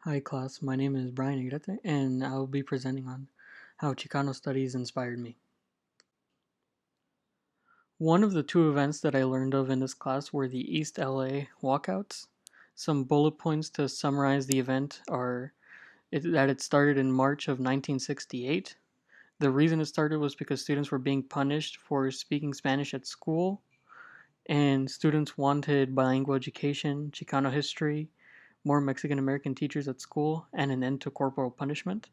Hi class, my name is Brian Agrete and I will be presenting on how Chicano Studies inspired me. One of the two events that I learned of in this class were the East LA walkouts. Some bullet points to summarize the event are that it started in March of 1968. The reason it started was because students were being punished for speaking Spanish at school, and students wanted bilingual education, Chicano history, more Mexican American teachers at school, and an end to corporal punishment.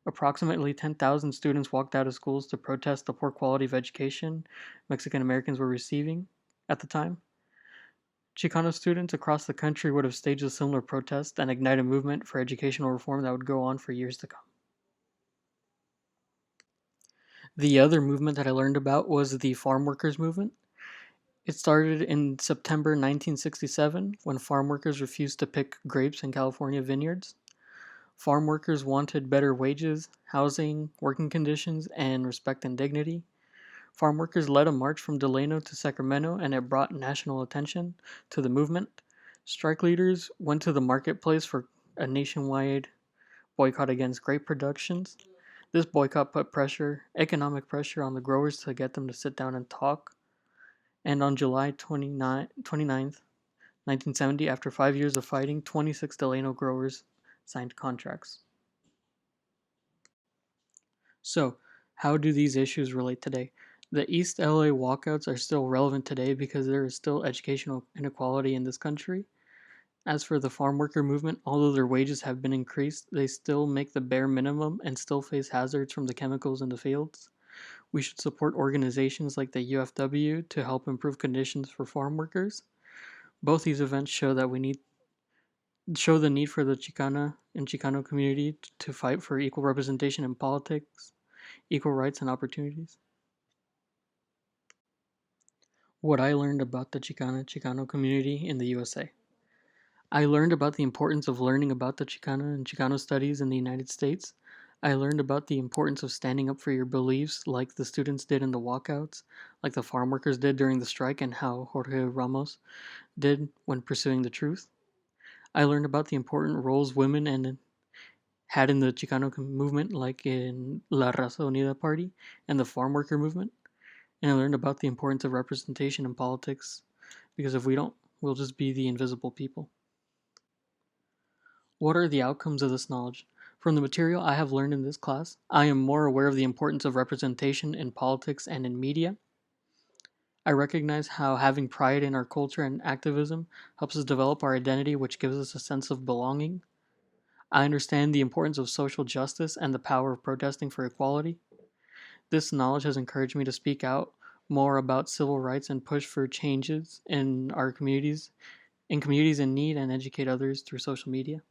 Approximately 10,000 students walked out of schools to protest the poor quality of education Mexican Americans were receiving at the time. Chicano students across the country would have staged a similar protest and ignite a movement for educational reform that would go on for years to come. The other movement that I learned about was the farm workers movement. It started in September 1967 when farm workers refused to pick grapes in California vineyards. Farm workers wanted better wages, housing, working conditions, and respect and dignity. Farm workers led a march from Delano to Sacramento, and it brought national attention to the movement. Strike leaders went to the marketplace for a nationwide boycott against grape productions. This boycott put economic pressure on the growers to get them to sit down and talk. And on July 29th, 1970, after 5 years of fighting, 26 Delano growers signed contracts. So, how do these issues relate today? The East LA walkouts are still relevant today because there is still educational inequality in this country. As for the farm worker movement, although their wages have been increased, they still make the bare minimum and still face hazards from the chemicals in the fields. We should support organizations like the UFW to help improve conditions for farm workers. Both these events show the need for the Chicana and Chicano community to fight for equal representation in politics, equal rights and opportunities. What I learned about the Chicano community in the USA. I learned about the importance of learning about the Chicana and Chicano studies in the United States. I learned about the importance of standing up for your beliefs, like the students did in the walkouts, like the farm workers did during the strike, and how Jorge Ramos did when pursuing the truth. I learned about the important roles women had in the Chicano movement, like in La Raza Unida Party and the farm worker movement. And I learned about the importance of representation in politics, because if we don't, we'll just be the invisible people. What are the outcomes of this knowledge? From the material I have learned in this class, I am more aware of the importance of representation in politics and in media. I recognize how having pride in our culture and activism helps us develop our identity, which gives us a sense of belonging. I understand the importance of social justice and the power of protesting for equality. This knowledge has encouraged me to speak out more about civil rights and push for changes in our communities, in communities in need, and educate others through social media.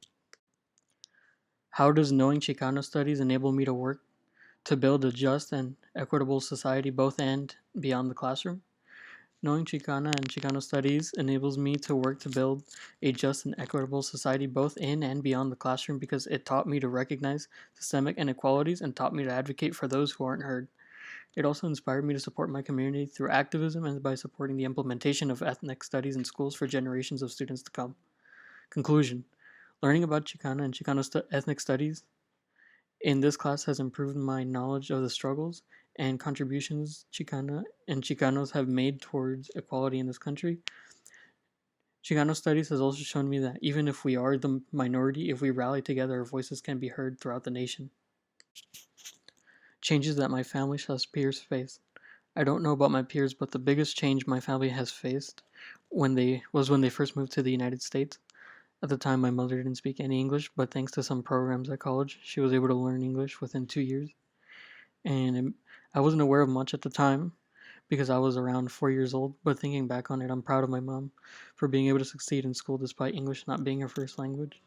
How does knowing Chicano studies enable me to work to build a just and equitable society both and beyond the classroom? Knowing Chicana and Chicano studies enables me to work to build a just and equitable society both in and beyond the classroom because it taught me to recognize systemic inequalities and taught me to advocate for those who aren't heard. It also inspired me to support my community through activism and by supporting the implementation of ethnic studies in schools for generations of students to come. Conclusion. Learning about Chicana and ethnic studies in this class has improved my knowledge of the struggles and contributions Chicana and Chicanos have made towards equality in this country. Chicano studies has also shown me that even if we are the minority, if we rally together, our voices can be heard throughout the nation. Changes that my family slash peers face. I don't know about my peers, but the biggest change my family has faced when they first moved to the United States. At the time, my mother didn't speak any English, but thanks to some programs at college, she was able to learn English within 2 years. And I wasn't aware of much at the time because I was around 4 years old. But thinking back on it, I'm proud of my mom for being able to succeed in school despite English not being her first language.